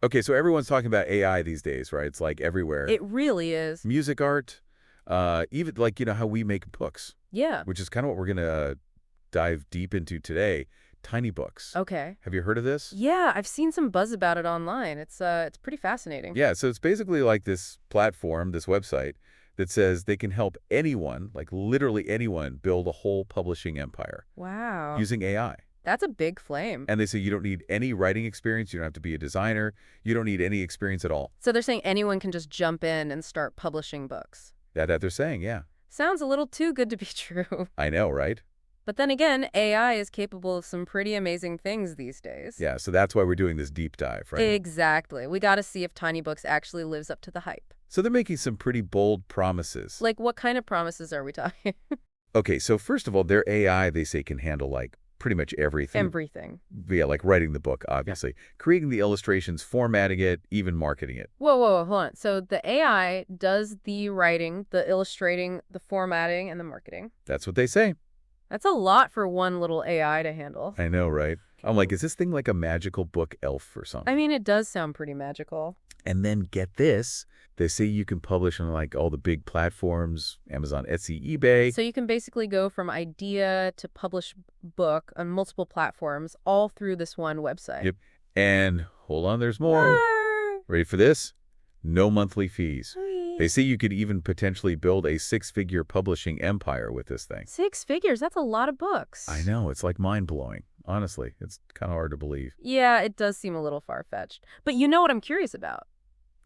Okay, so everyone's talking about AI these days, right? It's like everywhere. It really is. Music, art, even like, how we make books, Yeah. which is kind of what we're going to dive deep into today. Tiny books. Okay. Have you heard of this? Yeah, I've seen some buzz about it online. It's pretty fascinating. Yeah, so it's basically like this platform, this website, that says they can help anyone, like literally anyone, build a whole publishing empire Wow. using AI. That's a big flame. And they say you don't need any writing experience, you don't have to be a designer, you don't need any experience at all. So they're saying anyone can just jump in and start publishing books. That they're saying, yeah. Sounds a little too good to be true. I know, right? But then again, AI is capable of some pretty amazing things these days. Yeah, so that's why we're doing this deep dive, right? Exactly. We got to see if Tiny Books actually lives up to the hype. So they're making some pretty bold promises. Like, what kind of promises are we talking? Okay, so first of all, their AI, they say, can handle, like, pretty much everything. Everything. Yeah, like writing the book, obviously. Creating the illustrations, formatting it, even marketing it. Whoa, hold on. So the AI does the writing, the illustrating, the formatting, and the marketing. That's what they say. That's a lot for one little AI to handle. I know, right? I'm like, is this thing like a magical book elf or something? I mean, it does sound pretty magical. And then get this, they say you can publish on like all the big platforms, Amazon, Etsy, eBay. So you can basically go from idea to publish book on multiple platforms all through this one website. Yep. And hold on, there's more. Ready for this? No monthly fees. They say you could even potentially build a six-figure publishing empire with this thing. 6 figures, that's a lot of books. I know, it's like mind-blowing. Honestly, it's kind of hard to believe. Yeah, it does seem a little far-fetched. But you know what I'm curious about?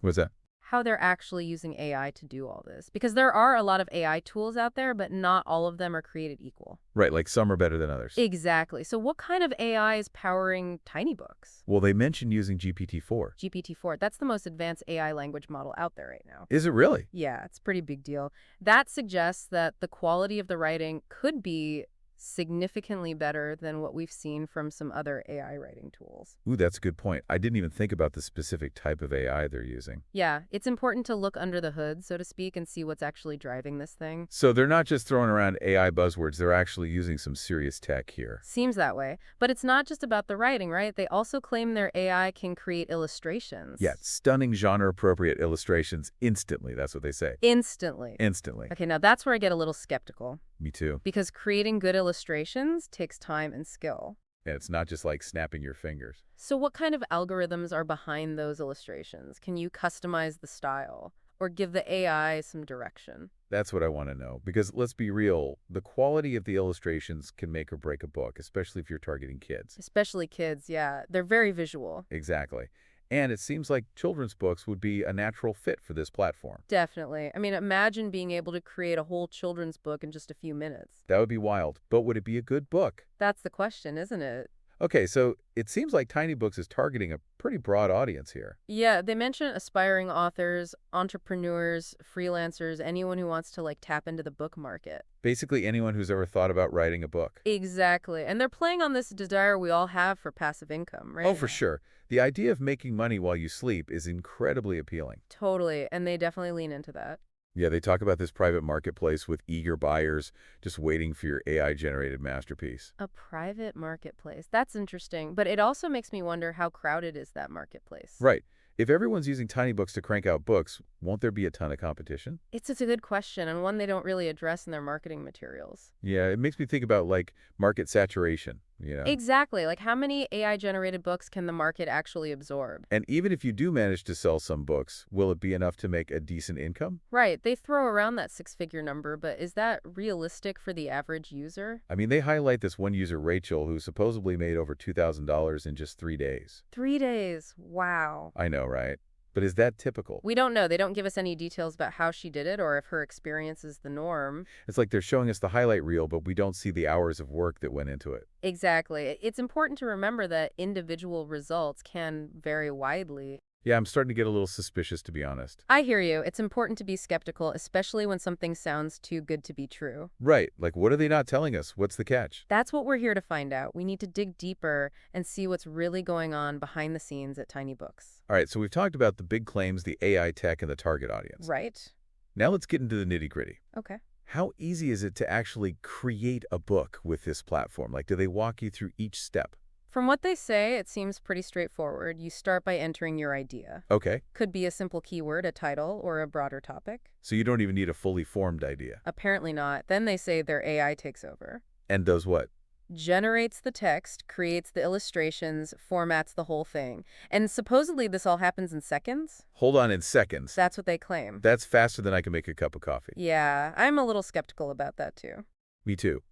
What's that? How they're actually using AI to do all this. Because there are a lot of AI tools out there, but not all of them are created equal. Right, like some are better than others. Exactly. So what kind of AI is powering Tiny Books? Well, they mentioned using GPT-4. GPT-4, that's the most advanced AI language model out there right now. Is it really? Yeah, it's a pretty big deal. That suggests that the quality of the writing could be significantly better than what we've seen from some other AI writing tools. Ooh, that's a good point. I didn't even think about the specific type of AI they're using. Yeah, it's important to look under the hood, so to speak, and see what's actually driving this thing. So they're not just throwing around AI buzzwords, they're actually using some serious tech here. Seems that way. But it's not just about the writing, right? They also claim their AI can create illustrations. Yeah, stunning genre-appropriate illustrations instantly, that's what they say. Instantly. Instantly. Okay, now that's where I get a little skeptical. Me too. Because creating good illustrations takes time and skill. And it's not just like snapping your fingers. So what kind of algorithms are behind those illustrations? Can you customize the style or give the AI some direction? That's what I want to know. Because let's be real, the quality of the illustrations can make or break a book, especially if you're targeting kids. Especially kids, yeah. They're very visual. Exactly. And it seems like children's books would be a natural fit for this platform. Definitely. I mean, imagine being able to create a whole children's book in just a few minutes. That would be wild. But would it be a good book? That's the question, isn't it? Okay, so it seems like Tiny Books is targeting a pretty broad audience here. Yeah, they mention aspiring authors, entrepreneurs, freelancers, anyone who wants to tap into the book market. Basically anyone who's ever thought about writing a book. Exactly. And they're playing on this desire we all have for passive income, right? Oh, for sure. The idea of making money while you sleep is incredibly appealing. Totally. And they definitely lean into that. Yeah, they talk about this private marketplace with eager buyers just waiting for your AI-generated masterpiece. A private marketplace. That's interesting. But it also makes me wonder how crowded is that marketplace? Right. If everyone's using Tiny Books to crank out books, won't there be a ton of competition? It's a good question, and one they don't really address in their marketing materials. Yeah, it makes me think about, like, market saturation, Exactly. Like, how many AI-generated books can the market actually absorb? And even if you do manage to sell some books, will it be enough to make a decent income? Right. They throw around that six-figure number, but is that realistic for the average user? I mean, they highlight this one user, Rachel, who supposedly made over $2,000 in just 3 days. 3 days. Wow. I know, right? But is that typical? We don't know. They don't give us any details about how she did it or if her experience is the norm. It's like they're showing us the highlight reel, but we don't see the hours of work that went into it. Exactly. It's important to remember that individual results can vary widely. Yeah, I'm starting to get a little suspicious, to be honest. I hear you. It's important to be skeptical, especially when something sounds too good to be true. Right. Like, what are they not telling us? What's the catch? That's what we're here to find out. We need to dig deeper and see what's really going on behind the scenes at Tiny Books. All right, so we've talked about the big claims, the AI tech, and the target audience. Right. Now let's get into the nitty-gritty. Okay. How easy is it to actually create a book with this platform? Like, do they walk you through each step? From what they say, it seems pretty straightforward. You start by entering your idea. Okay, Could be a simple keyword, a title, or a broader topic. so you don't even need a fully formed idea. Apparently not. Then they say their AI takes over. And does what? Generates the text, creates the illustrations, formats the whole thing. And supposedly this all happens in seconds? Hold on in seconds. That's what they claim. That's faster than I can make a cup of coffee. Yeah, I'm a little skeptical about that too. Me too.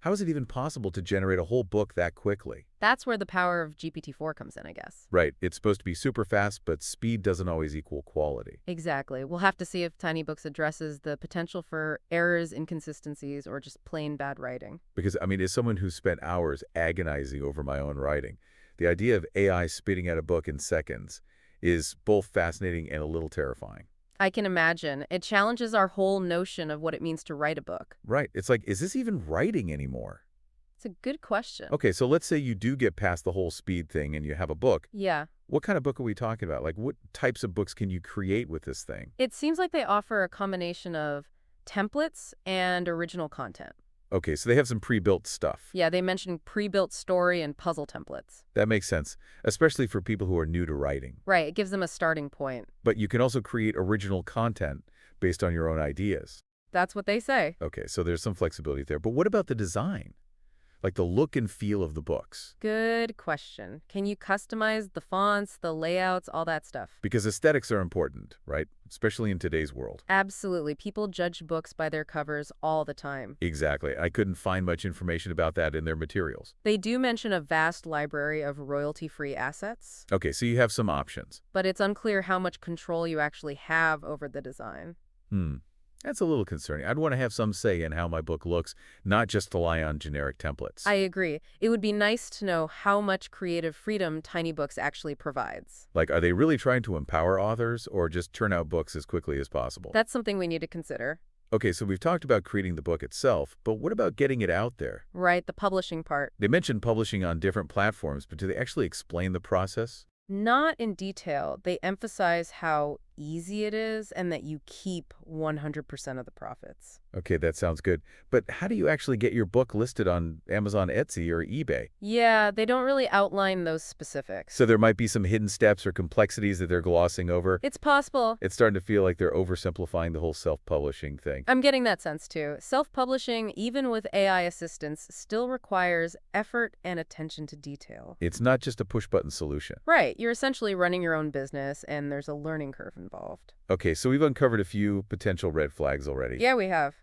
How is it even possible to generate a whole book that quickly? That's where the power of GPT-4 comes in, I guess. Right, it's supposed to be super fast, but speed doesn't always equal quality. Exactly. We'll have to see if TinyBooks addresses the potential for errors, inconsistencies, or just plain bad writing. Because, I mean, as someone who spent hours agonizing over my own writing, the idea of AI spitting out a book in seconds is both fascinating and a little terrifying. I can imagine. It challenges our whole notion of what it means to write a book. Right, it's like, is this even writing anymore? It's a good question. Okay, so let's say you do get past the whole speed thing and you have a book. Yeah. What kind of book are we talking about? Like, what types of books can you create with this thing? It seems like they offer a combination of templates and original content. Okay, so they have some pre-built stuff. Yeah, they mentioned pre-built story and puzzle templates. That makes sense, especially for people who are new to writing. Right, it gives them a starting point. But you can also create original content based on your own ideas. That's what they say. Okay, so there's some flexibility there. But what about the design? Like the look and feel of the books? Good question. Can you customize the fonts, the layouts, all that stuff? Because aesthetics are important, right? Especially in today's world. Absolutely. People judge books by their covers all the time. Exactly. I couldn't find much information about that in their materials. They do mention a vast library of royalty-free assets, Okay, so you have some options. but it's unclear how much control you actually have over the design. That's a little concerning. I'd want to have some say in how my book looks, not just rely on generic templates. I agree. It would be nice to know how much creative freedom TinyBooks actually provides. Like, are they really trying to empower authors or just turn out books as quickly as possible? That's something we need to consider. Okay, so we've talked about creating the book itself, but what about getting it out there? Right, the publishing part. They mentioned publishing on different platforms, but do they actually explain the process? Not in detail. They emphasize how easy it is and that you keep 100% of the profits. Okay, that sounds good. But how do you actually get your book listed on Amazon, Etsy, or eBay? Yeah, they don't really outline those specifics. So there might be some hidden steps or complexities that they're glossing over. It's possible. It's starting to feel like they're oversimplifying the whole self-publishing thing. I'm getting that sense too. Self-publishing, even with AI assistance, still requires effort and attention to detail. It's not just a push-button solution. Right, you're essentially running your own business and there's a learning curve involved. Okay, so we've uncovered a few potential red flags already. Yeah, we have.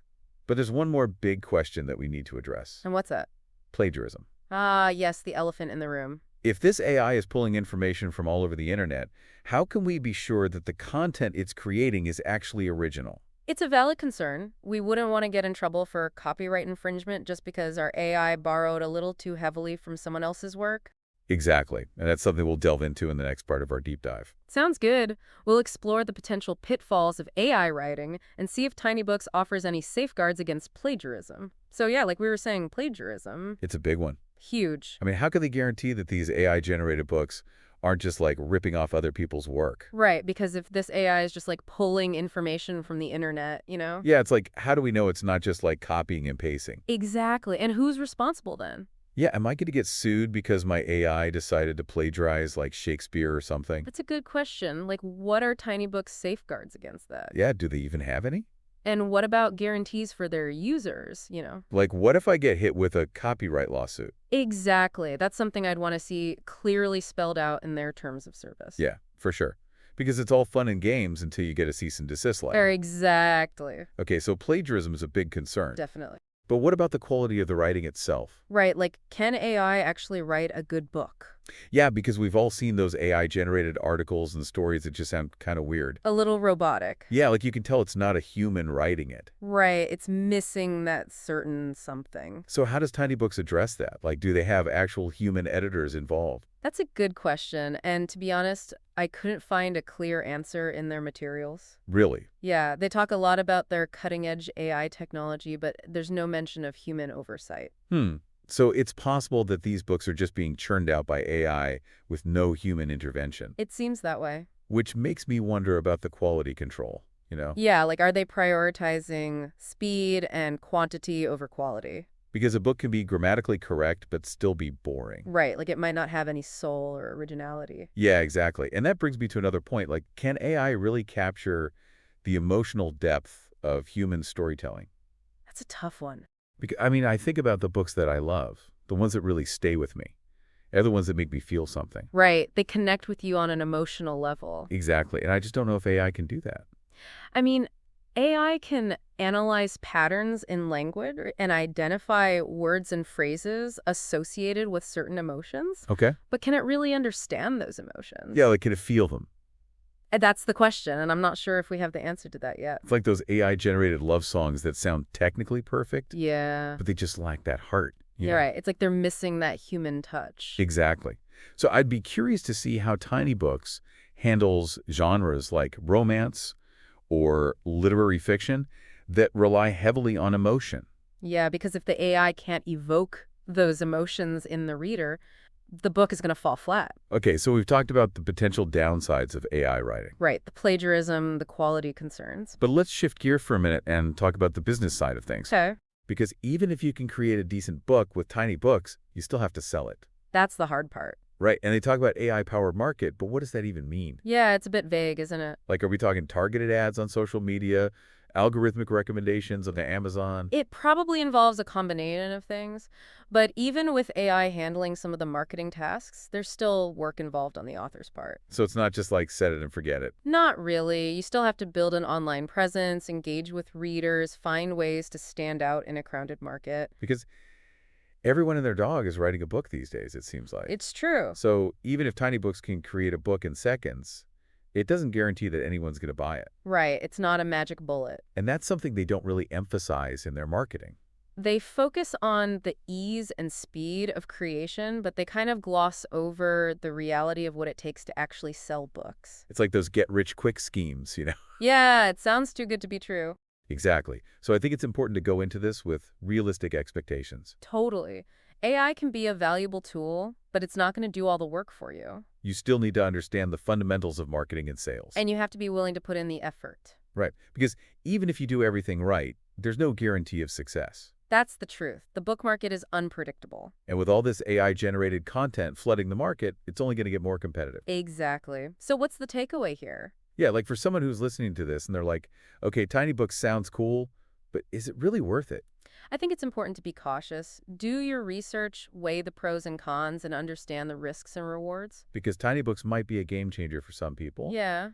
But there's one more big question that we need to address. And what's that? Plagiarism. Ah, yes, the elephant in the room. If this AI is pulling information from all over the internet, how can we be sure that the content it's creating is actually original? It's a valid concern. We wouldn't want to get in trouble for copyright infringement just because our AI borrowed a little too heavily from someone else's work. Exactly, and that's something we'll delve into in the next part of our deep dive. Sounds good. We'll explore the potential pitfalls of AI writing and see if TinyBooks offers any safeguards against plagiarism. So yeah, like we were saying, plagiarism. It's a big one. Huge. I mean, how can they guarantee that these AI-generated books aren't just like ripping off other people's work? Right, because if this AI is just like pulling information from the internet, you know? Yeah, it's like, how do we know it's not just like copying and pasting? Exactly. And who's responsible then? Yeah, am I going to get sued because my AI decided to plagiarize like Shakespeare or something? That's a good question. Like, what are TinyBooks' safeguards against that? Yeah, do they even have any? And what about guarantees for their users, you know? Like, what if I get hit with a copyright lawsuit? Exactly. That's something I'd want to see clearly spelled out in their terms of service. Yeah, for sure. Because it's all fun and games until you get a cease and desist letter. Exactly. Okay, so plagiarism is a big concern. Definitely. But what about the quality of the writing itself? Right, like, can AI actually write a good book? Yeah, because we've all seen those AI-generated articles and stories that just sound kind of weird. A little robotic. Yeah, like you can tell it's not a human writing it. Right, it's missing that certain something. So how does TinyBooks address that? Like, do they have actual human editors involved? That's a good question, and to be honest, I couldn't find a clear answer in their materials. Really? Yeah, they talk a lot about their cutting-edge AI technology, but there's no mention of human oversight. So it's possible that these books are just being churned out by AI with no human intervention. It seems that way. Which makes me wonder about the quality control, you know? Yeah, like, are they prioritizing speed and quantity over quality? Because a book can be grammatically correct but still be boring. Right, like it might not have any soul or originality. Yeah, exactly. And that brings me to another point. Like, can AI really capture the emotional depth of human storytelling? That's a tough one. Because, I mean, I think about the books that I love, the ones that really stay with me. They're the ones that make me feel something. Right, they connect with you on an emotional level. Exactly. And I just don't know if AI can do that. I mean, AI can analyze patterns in language and identify words and phrases associated with certain emotions, Okay. but can it really understand those emotions? Yeah, like, can it feel them? And that's the question, and I'm not sure if we have the answer to that yet. It's like those AI-generated love songs that sound technically perfect, Yeah, but they just lack that heart. you're right. It's like they're missing that human touch. Exactly. So I'd be curious to see how Tiny Books handles genres like romance or literary fiction that rely heavily on emotion. Yeah, because if the AI can't evoke those emotions in the reader, the book is going to fall flat. Okay, so we've talked about the potential downsides of AI writing. Right, the plagiarism, the quality concerns. But let's shift gear for a minute and talk about the business side of things. Okay, Because even if you can create a decent book with Tiny Books, you still have to sell it. that's the hard part. Right, and they talk about AI-powered market, but what does that even mean? Yeah, it's a bit vague, isn't it? Like, are we talking targeted ads on social media, algorithmic recommendations on the Amazon? It probably involves a combination of things, but even with AI handling some of the marketing tasks, there's still work involved on the author's part. So it's not just like set it and forget it. Not really. You still have to build an online presence, engage with readers, find ways to stand out in a crowded market. Because everyone and their dog is writing a book these days, it seems like. It's true. So even if Tiny Books can create a book in seconds, it doesn't guarantee that anyone's going to buy it. Right, it's not a magic bullet. And that's something they don't really emphasize in their marketing. They focus on the ease and speed of creation, but they kind of gloss over the reality of what it takes to actually sell books. It's like those get-rich-quick schemes, you know? Yeah, it sounds too good to be true. Exactly. So I think it's important to go into this with realistic expectations. Totally. AI can be a valuable tool, but it's not going to do all the work for you. You still need to understand the fundamentals of marketing and sales. And you have to be willing to put in the effort. Right. Because even if you do everything right, there's no guarantee of success. That's the truth. The book market is unpredictable. And with all this AI-generated content flooding the market, it's only going to get more competitive. Exactly. So what's the takeaway here? Yeah, like for someone who's listening to this and they're like, okay, Tiny Books sounds cool, but is it really worth it? I think it's important to be cautious. Do your research, weigh the pros and cons, and understand the risks and rewards. Because Tiny Books might be a game changer for some people, Yeah,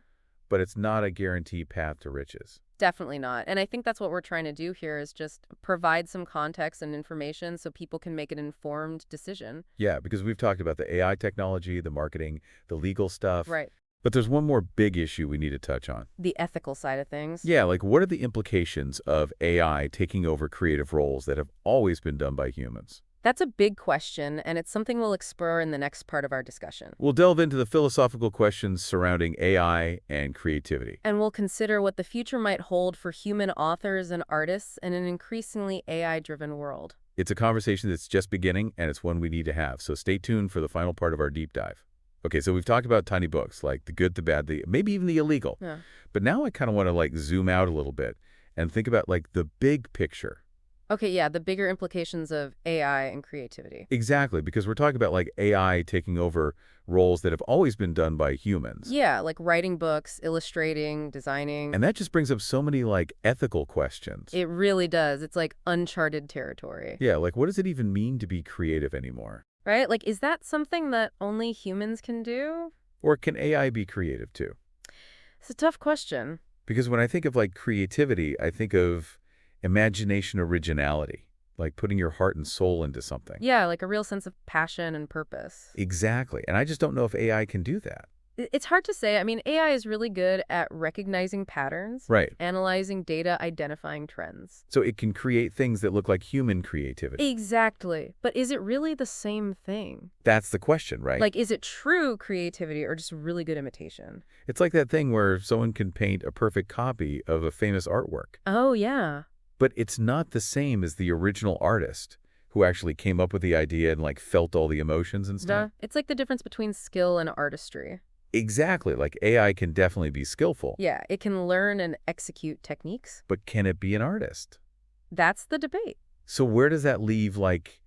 but it's not a guaranteed path to riches. definitely not. And I think that's what we're trying to do here is just provide some context and information so people can make an informed decision. Yeah, because we've talked about the AI technology, the marketing, the legal stuff. Right. But there's one more big issue we need to touch on. The ethical side of things. Yeah, like what are the implications of AI taking over creative roles that have always been done by humans? That's a big question, and it's something we'll explore in the next part of our discussion. We'll delve into the philosophical questions surrounding AI and creativity. And we'll consider what the future might hold for human authors and artists in an increasingly AI-driven world. It's a conversation that's just beginning, and it's one we need to have, so stay tuned for the final part of our deep dive. Okay, so we've talked about Tiny Books, like the good, the bad, the maybe even the illegal. Yeah. But now I kind of want to like zoom out a little bit and think about like the big picture. Okay, yeah, the bigger implications of AI and creativity. Exactly, because we're talking about like AI taking over roles that have always been done by humans. Yeah, like writing books, illustrating, designing. And that just brings up so many like ethical questions. It really does. It's like uncharted territory. Yeah, like what does it even mean to be creative anymore? Right? Like, is that something that only humans can do? Or can AI be creative too? It's a tough question. Because when I think of like creativity, I think of imagination, originality, like putting your heart and soul into something. Yeah, like a real sense of passion and purpose. Exactly. And I just don't know if AI can do that. It's hard to say. I mean, AI is really good at recognizing patterns, Right. analyzing data, identifying trends. So it can create things that look like human creativity. Exactly. But is it really the same thing? That's the question, right? Like, is it true creativity or just really good imitation? It's like that thing where someone can paint a perfect copy of a famous artwork. Oh, yeah. But it's not the same as the original artist who actually came up with the idea and like felt all the emotions and stuff. It's like the difference between skill and artistry. Exactly. Like AI can definitely be skillful. Yeah, it can learn and execute techniques. But can it be an artist? That's the debate. So where does that leave, like,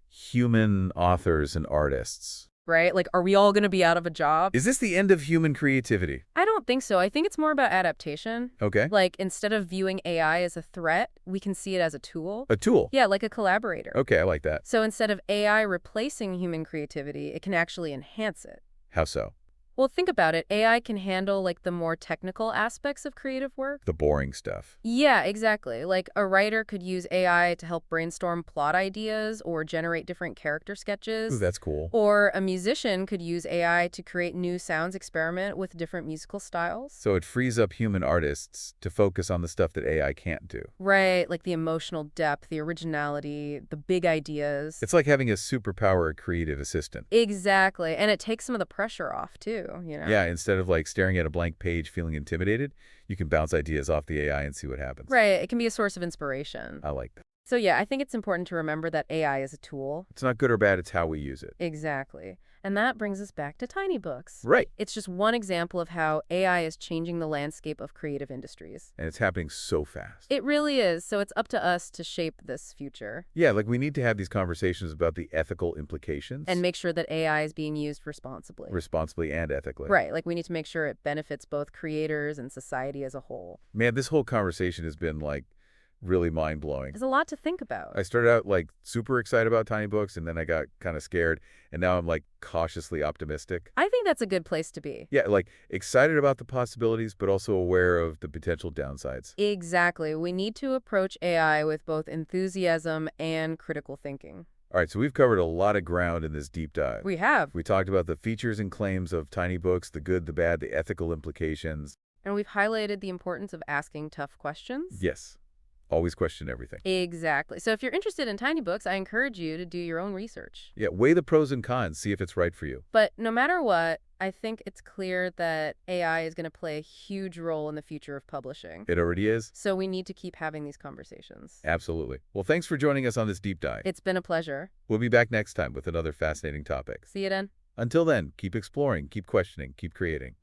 human authors and artists? right? Like, are we all going to be out of a job? Is this the end of human creativity? I don't think so. I think it's more about adaptation. Okay. Like, instead of viewing AI as a threat, we can see it as a tool. A tool. Yeah, like a collaborator. Okay, I like that. So instead of AI replacing human creativity, it can actually enhance it. How so? Well, think about it. AI can handle, like, the more technical aspects of creative work. The boring stuff. Yeah, exactly. Like, a writer could use AI to help brainstorm plot ideas or generate different character Ooh, sketches. that's cool. Or a musician could use AI to create new sounds, experiment with different musical styles. So it frees up human artists to focus on the stuff that AI can't do. Right, like the emotional depth, the originality, the big ideas. It's like having a superpower creative assistant. Exactly. And it takes some of the pressure off, too, you know? Yeah, instead of like staring at a blank page feeling intimidated, you can bounce ideas off the AI and see what happens. Right, it can be a source of inspiration. I like that. So yeah, I think it's important to remember that AI is a tool. It's not good or bad, it's how we use it. Exactly. And that brings us back to tiny books. Right. It's just one example of how AI is changing the landscape of creative industries. And it's happening so fast. It really is, so it's up to us to shape this future. Yeah, like we need to have these conversations about the ethical implications. And make sure that AI is being used responsibly. Responsibly and ethically. Right, like we need to make sure it benefits both creators and society as a whole. Man, this whole conversation has been like really mind-blowing. There's a lot to think about. I started out like super excited about tiny books and then I got kind of scared and now I'm like cautiously optimistic. I think that's a good place to be. Yeah, like excited about the possibilities but also aware of the potential downsides. Exactly. We need to approach AI with both enthusiasm and critical thinking. All right, so we've covered a lot of ground in this deep dive. We have. We talked about the features and claims of tiny books, the good, the bad, the ethical implications. And we've highlighted the importance of asking tough questions. Yes, always question everything. Exactly. So if you're interested in tiny books, I encourage you to do your own research. Yeah, weigh the pros and cons, see if it's right for you. But no matter what, I think it's clear that AI is going to play a huge role in the future of publishing. It already is? So we need to keep having these conversations. Absolutely. Well, thanks for joining us on this deep dive. It's been a pleasure. We'll be back next time with another fascinating topic. See you then. Until then, keep exploring, keep questioning, keep creating.